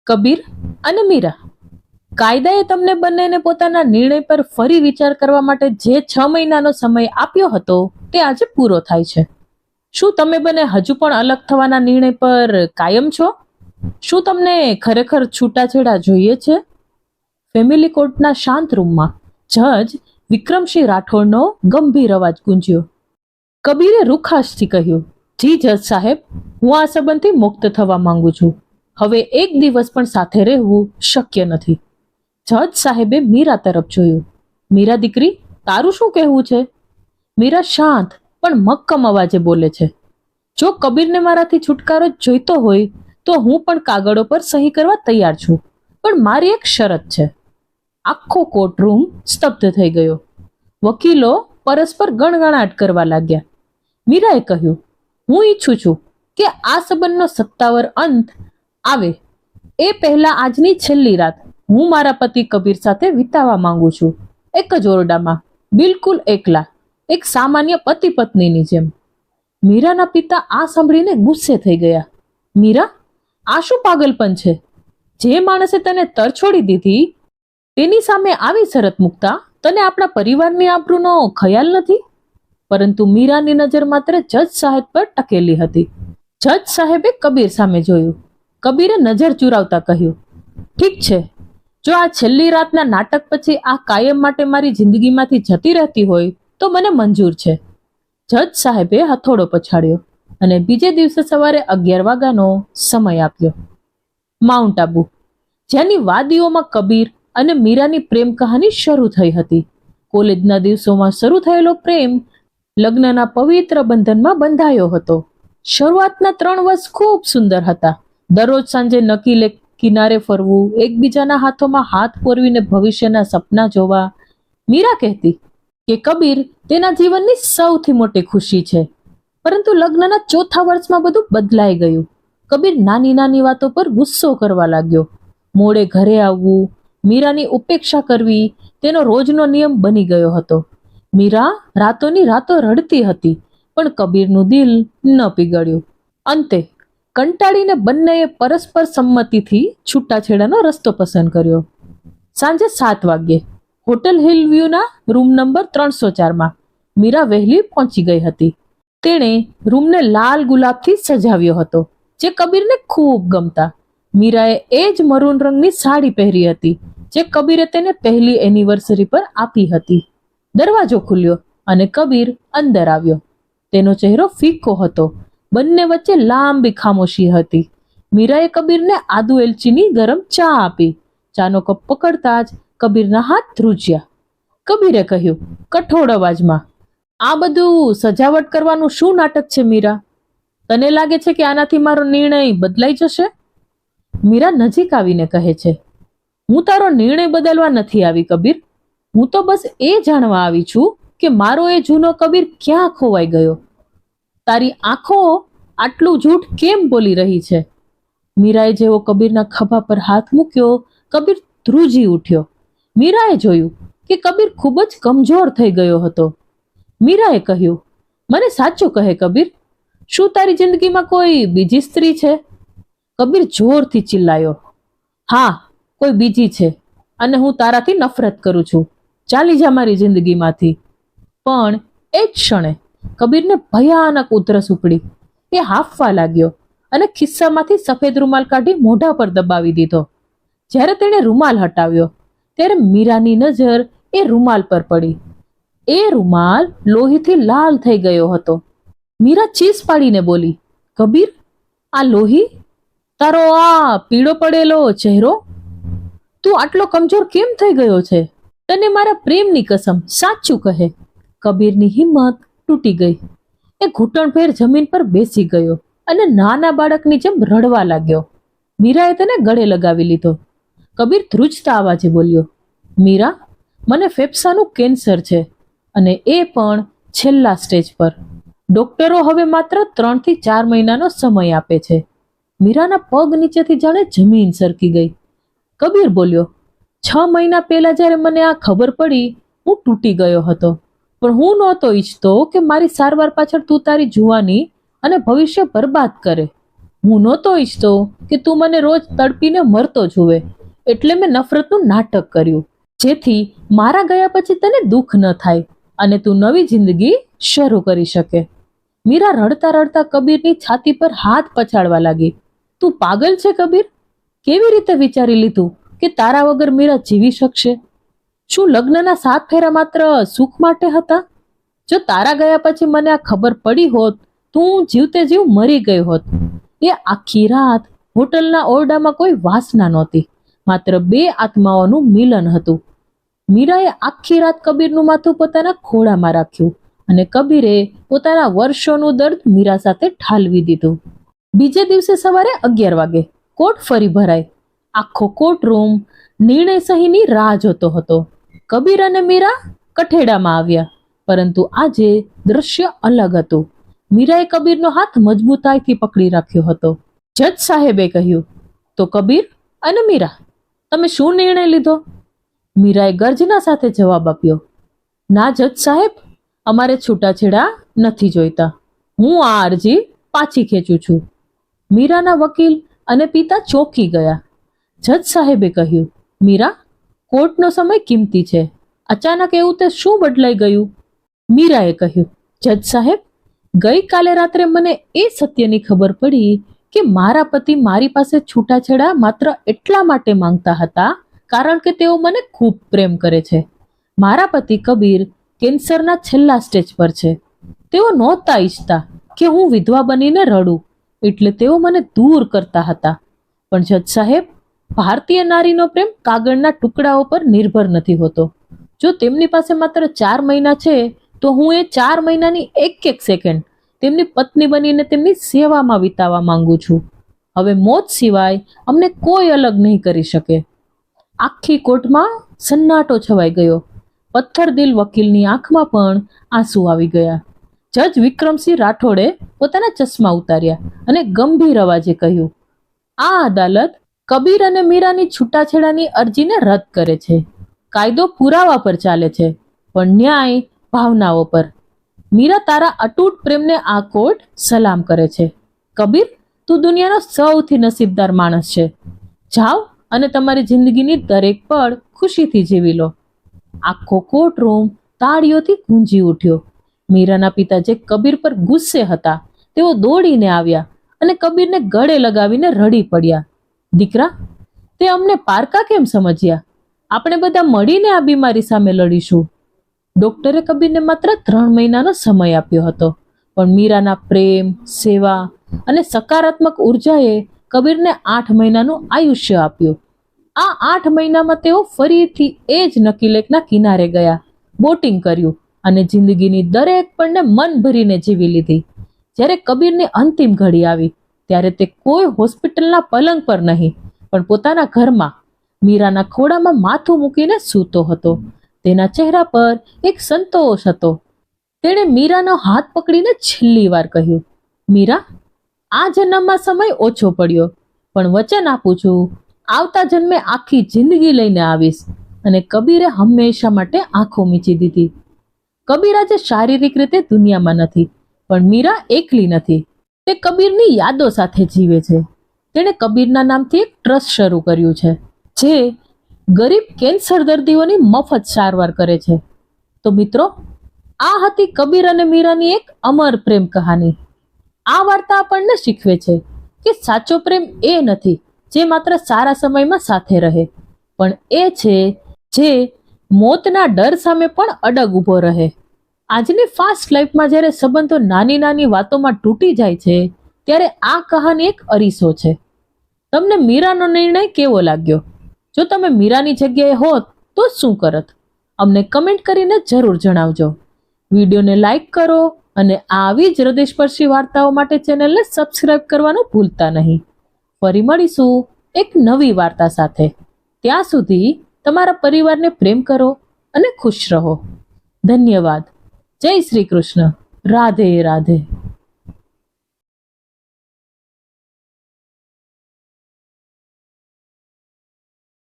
કબીર અને મીરા, કાયદાએ તમને બંનેને પોતાના નિર્ણય પર ફરી વિચાર કરવા માટે જે 6 મહિનાનો સમય આપ્યો હતો તે આજે પૂરો થાય છે. શું તમે બંને હજુ પણ અલગ થવાના નિર્ણય પર કાયમ છો? શું તમને ખરેખર છૂટાછેડા જોઈએ છે? ફેમિલી કોર્ટના શાંત રૂમમાં જજ વિક્રમસિંહ રાઠોડનો ગંભીર અવાજ ગુંજ્યો. કબીરે રૂખાશથી કહ્યું, જી જજ સાહેબ, હું આ સંબંધથી મુક્ત થવા માંગુ છું. હવે એક દિવસ પણ સાથે રહેવું શક્ય નથી. જજ સાહેબે મીરા તરફ જોયું. મીરા દીકરી, તારું શું કહેવું છે? મીરા શાંત પણ મક્કમ અવાજે બોલે છે, જો કબીરને મારાથી છુટકારો જોઈતો હોય તો હું પણ કાગળો પર સહી કરવા તૈયાર છું, પણ મારી એક શરત છે. આખો કોર્ટરૂમ સ્તબ્ધ થઈ ગયો. વકીલો પરસ્પર ગણગણાટ કરવા લાગ્યા. મીરાએ કહ્યું, હું ઈચ્છું છું કે આ સંબંધનો સત્તાવાર અંત આવે એ પહેલા આજની છેલ્લી રાત હું મારા પતિ કબીર સાથે વિતાવવા માંગુ છું, એક જ ઓરડામાં, બિલકુલ એકલા, એક સામાન્ય પતિ પત્નીની જેમ. મીરાના પિતા આ સાંભળીને ગુસ્સે થઈ ગયા. મીરા, આ શું પાગલપન છે? જે માણસે તને તરછોડી દીધી તેની સામે આવી શરત મૂકતા તને આપણા પરિવારની આબરૂનો ખ્યાલ નથી? પરંતુ મીરાની નજર માત્ર જજ સાહેબ પર ટકેલી હતી. જજ સાહેબે કબીર સામે જોયું. કબીરે નજર ચુરાવતા કહ્યું, ઠીક છે, જો આ છેલ્લી રાતના નાટક પછી આ કાયમ માટે મારી જિંદગીમાંથી જતી રહેતી હોય તો મને મંજૂર છે. જજ સાહેબે હથોડો પછાડ્યો અને બીજે દિવસે સવારે 11 વાગ્યાનો સમય આપ્યો. માઉન્ટ આબુ, જેની વાદીઓમાં કબીર અને મીરાની પ્રેમ કહાની શરૂ થઈ હતી. કોલેજના દિવસોમાં શરૂ થયેલો પ્રેમ લગ્નના પવિત્ર બંધનમાં બંધાયો હતો. શરૂઆતના 3 વર્ષ ખૂબ સુંદર હતા. દરરોજ સાંજે નકીલે કિનારે ફરવું, એકબીજાના હાથોમાં હાથ પોરવીને ભવિષ્યના સપના જોવા. મીરા કહેતી કે કબીર તેના જીવનની સૌથી મોટી ખુશી છે. પરંતુ લગ્નના 4થા વર્ષમાં બધું બદલાઈ ગયું. કબીર નાની નાની વાતો પર ગુસ્સો કરવા લાગ્યો. મોડે ઘરે આવવું, મીરાની ઉપેક્ષા કરવી તેનો રોજનો નિયમ બની ગયો હતો. મીરા રાતોની રાતો રડતી હતી, પણ કબીરનું દિલ ન પીગળ્યું. અંતે કંટાળીને બંનેએ પરસ્પર સંમતિથી છૂટાછેડાનો રસ્તો પસંદ કર્યો. સાંજે 7 વાગ્યે હોટલ હિલવ્યુના રૂમ નંબર 304માં મીરા વહેલી પહોંચી ગઈ હતી. તેણે રૂમને લાલ ગુલાબથી સજાવ્યો હતો, જે કબીરને ખૂબ ગમતા. મીરાએ એ જ મરૂન રંગની સાડી પહેરી હતી જે કબીરે તેને પહેલી એનિવર્સરી પર આપી હતી. દરવાજો ખુલ્યો અને કબીર અંદર આવ્યો. તેનો ચહેરો ફીકો હતો. બંને વચ્ચે લાંબી ખામોશી હતી. મીરાએ કબીરને આદુ એલચીની ગરમ ચા આપી. ચાનો કપ પકડતા જ કબીરના હાથ ધ્રુજ્યા. કબીરે કહ્યું કઠોળ અવાજમાં, આ બધું સજાવટ કરવાનું શું નાટક છે મીરા? તને લાગે છે કે આનાથી મારો નિર્ણય બદલાઈ જશે? મીરા નજીક આવીને કહે છે, હું તારો નિર્ણય બદલવા નથી આવી કબીર. હું તો બસ એ જાણવા આવી છું કે મારો એ જૂનો કબીર ક્યાં ખોવાઈ ગયો. તારી આંખો આટલું જૂઠ કેમ બોલી રહી છે? મીરાએ જેવો કબીરના ખભા પર હાથ મૂક્યો, કબીર ધ્રુજી ઉઠ્યો. મીરાએ જોયું કે કબીર ખૂબ જ કમજોર થઈ ગયો હતો. મીરાએ કહ્યું, મને સાચું કહે કબીર, શું તારી જિંદગીમાં કોઈ બીજી સ્ત્રી છે? કબીર જોરથી ચિલ્લાયો, હા, કોઈ બીજી છે અને હું તારાથી નફરત કરું છું. ચાલી જા મારી જિંદગીમાંથી. પણ એ જ ક્ષણે કબીરને ભયાનક ઉધરસ ઉપડી. એ હાંફવા લાગ્યો અને ખિસ્સામાંથી સફેદ રૂમાલ કાઢી મોઢા પર દબાવી દીધો. જ્યારે તેણે રૂમાલ હટાવ્યો ત્યારે મીરાની નજર એ રૂમાલ પર પડી. એ રૂમાલ લોહીથી લાલ થઈ ગયો હતો. મીરા ચીસ પાડીને બોલી, કબીર, આ લોહી? તારો આ પીળો પડેલો ચહેરો? તું આટલો કમજોર કેમ થઈ ગયો છે? તને મારા પ્રેમની કસમ, સાચું કહે. કબીરની હિંમત તૂટી ગઈ. એ ઘૂંટણભેર જમીન પર બેસી ગયો અને નાના બાળકની જેમ રડવા લાગ્યો. મીરાએ તેને ગળે લગાવી લીધો. કબીર ધ્રુજતા અવાજે બોલ્યો, મીરા, મને ફેફસાનું કેન્સર છે અને એ પણ છેલ્લા સ્ટેજ પર. ડોક્ટરો હવે માત્ર 3 થી 4 મહિનાનો સમય આપે છે. મીરાના પગ નીચેથી જાણે જમીન સરકી ગઈ. કબીર બોલ્યો, 6 મહિના પહેલા જ્યારે મને આ ખબર પડી હું તૂટી ગયો હતો, પણ હું નહોતો ઈચ્છતો કે મારી સારવાર પાછળ તું તારી જુવાની અને ભવિષ્ય બરબાદ કરે. હું નહોતો ઈચ્છતો કે તું મને રોજ તડપીને મરતો જુએ, એટલે મેં નફરતનું નાટક કર્યું, જેથી મારા ગયા પછી તને દુઃખ ન થાય અને તું નવી જિંદગી શરૂ કરી શકે. મીરા રડતા રડતા કબીરની છાતી પર હાથ પછાડવા લાગી. તું પાગલ છે કબીર? કેવી રીતે વિચારી લીધું કે તારા વગર મીરા જીવી શકશે? શું લગ્નના 7 ફેરા માત્ર સુખ માટે હતા? જો તારા ગયા પછી મને આ ખબર પડી હોત, તું જીવતે જીવ મરી ગઈ હોત. એ આખી રાત હોટલના ઓરડામાં કોઈ વાસના નહોતી, માત્ર 2 આત્માઓનું મિલન હતું. મીરાએ આખી રાત કબીરનું માથું પોતાના ખોળામાં રાખ્યું અને કબીરે પોતાના વર્ષોનું દર્દ મીરા સાથે ઠાલવી દીધું. બીજે દિવસે સવારે 11 વાગે કોર્ટ ફરી ભરાય. આખો કોર્ટ રૂમ નિર્ણય સહીની રાહ જોતો હતો. કબીર અને મીરા કઠેડામાં આવ્યા, પરંતુ આજે દ્રશ્ય અલગ હતું. મીરાએ કબીરનો હાથ મજબૂતાઈથી પકડી રાખ્યો હતો. જજ સાહેબે કહ્યું, તો કબીર અને મીરા, તમે શું નિર્ણય લીધો? મીરાએ ગર્જના સાથે જવાબ આપ્યો, ના જજ સાહેબ, અમારે છૂટાછેડા નથી જોઈતા. હું આ અરજી પાછી ખેંચું છું. મીરાના વકીલ અને પિતા ચોંકી ગયા. જજ સાહેબે કહ્યું, મીરા, કોર્ટનો સમય કિંમતી છે. અચાનક એવું તે શું બદલાઈ ગયું? મીરાએ કહ્યું, જજ સાહેબ, ગઈકાલે રાત્રે મને એ સત્યની ખબર પડી કે મારા પતિ મારી પાસે છૂટાછેડા માત્ર એટલા માટે માંગતા હતા કારણ કે તેઓ મને ખૂબ પ્રેમ કરે છે. મારા પતિ કબીર કેન્સરના છેલ્લા સ્ટેજ પર છે. તેઓ નહોતા ઈચ્છતા કે હું વિધવા બનીને રડું, એટલે તેઓ મને દૂર કરતા હતા. પણ જજ સાહેબ, ભારતીય નારીનો પ્રેમ કાગળના ટુકડાઓ પર નિર્ભર નથી હોતો. જો તેમની પાસે માત્ર 4 મહિના છે, તો હું એ 4 મહિનાની એક સેકન્ડ તેમની પત્ની બનીને તેમની સેવામાં વિતાવવા માંગુ છું. હવે મોત સિવાય અમને કોઈ અલગ નહીં કરી શકે. આખી કોર્ટમાં સન્નાટો છવાઈ ગયો. પથ્થરદિલ વકીલની આંખમાં પણ આંસુ આવી ગયા. જજ વિક્રમસિંહ રાઠોડે પોતાના ચશ્મા ઉતાર્યા અને ગંભીર અવાજે કહ્યું, આ અદાલત કબીર અને મીરાની છૂટાછેડાની અરજીને રદ કરે છે. કાયદો પુરાવા પર ચાલે છે, પણ ન્યાય ભાવનાઓ પર. મીરા, તારા અતૂટ પ્રેમને આ કોર્ટ સલામ કરે છે. કબીર, તું દુનિયાનો સૌથી નસીબદાર માણસ છે. જાઓ અને તમારી જિંદગીની દરેક પળ ખુશીથી જીવી લો. આખો કોર્ટ રૂમ તાળીઓથી ગુંજી ઉઠ્યો. મીરાના પિતા જે કબીર પર ગુસ્સે હતા, તેઓ દોડીને આવ્યા અને કબીરને ગળે લગાવીને રડી પડ્યા. દીકરા, તે અમને પારકા કેમ સમજ્યા? આપણે બધા મળીને આ બીમારી સામે લડીશું. ડોક્ટરે કબીરને માત્ર 3 મહિનાનો સમય આપ્યો હતો, પણ મીરાના પ્રેમ, સેવા અને સકારાત્મક ઉર્જાએ કબીરને 8 મહિનાનું આયુષ્ય આપ્યું. આ 8 મહિનામાં તેઓ ફરીથી એ જ નકીલેકના કિનારે ગયા, બોટિંગ કર્યું અને જિંદગીની દરેક પળને મન ભરીને જીવી લીધી. જ્યારે કબીરની અંતિમ ઘડી આવી, ત્યારે તે કોઈ હોસ્પિટલના પલંગ પર નહીં, પણ પોતાના ઘરમાં મીરાના ખોળામાં માથું મૂકીને સૂતો હતો. તેના ચહેરા પર એક સંતોષ હતો. તેણે મીરાનો હાથ પકડીને છેલ્લી વાર કહ્યું, મીરા, આ જન્મમાં સમય ઓછો પડ્યો, પણ વચન આપું છું, આવતા જન્મે આખી જિંદગી લઈને આવીશ. અને કબીરે હંમેશા માટે આંખો મીચી દીધી. કબીર આજે શારીરિક રીતે દુનિયામાં નથી, પણ મીરા એકલી નથી. તે કબીરની યાદો સાથે જીવે છે. તેણે કબીરના નામથી એક ટ્રસ્ટ શરૂ કર્યું છે, જે ગરીબ કેન્સર દર્દીઓની મફત સારવાર કરે છે. તો મિત્રો, આ હતી કબીર અને મીરાની એક અમર પ્રેમ કહાની. આ વાર્તા આપણને શીખવે છે કે સાચો પ્રેમ એ નથી જે માત્ર સારા સમયમાં સાથે રહે, પણ એ છે જે મોતના ડર સામે પણ અડગ ઊભો રહે. આજની ફાસ્ટ લાઈફમાં જ્યારે સંબંધો નાની નાની વાતોમાં તૂટી જાય છે, ત્યારે આ કહાની એક અરીસો છે. તમને મીરાનો નિર્ણય કેવો લાગ્યો? જો તમે મીરાની જગ્યાએ હોત તો શું કરત? અમને કમેન્ટ કરીને જરૂર જણાવજો. વિડીયોને લાઈક કરો અને આવી જ હૃદયસ્પર્શી વાર્તાઓ માટે ચેનલને સબસ્ક્રાઇબ કરવાનું ભૂલતા નહીં. ફરી મળીશું એક નવી વાર્તા સાથે. ત્યાં સુધી તમારા પરિવારને પ્રેમ કરો અને ખુશ રહો. ધન્યવાદ. જય શ્રી કૃષ્ણ. રાધે રાધે.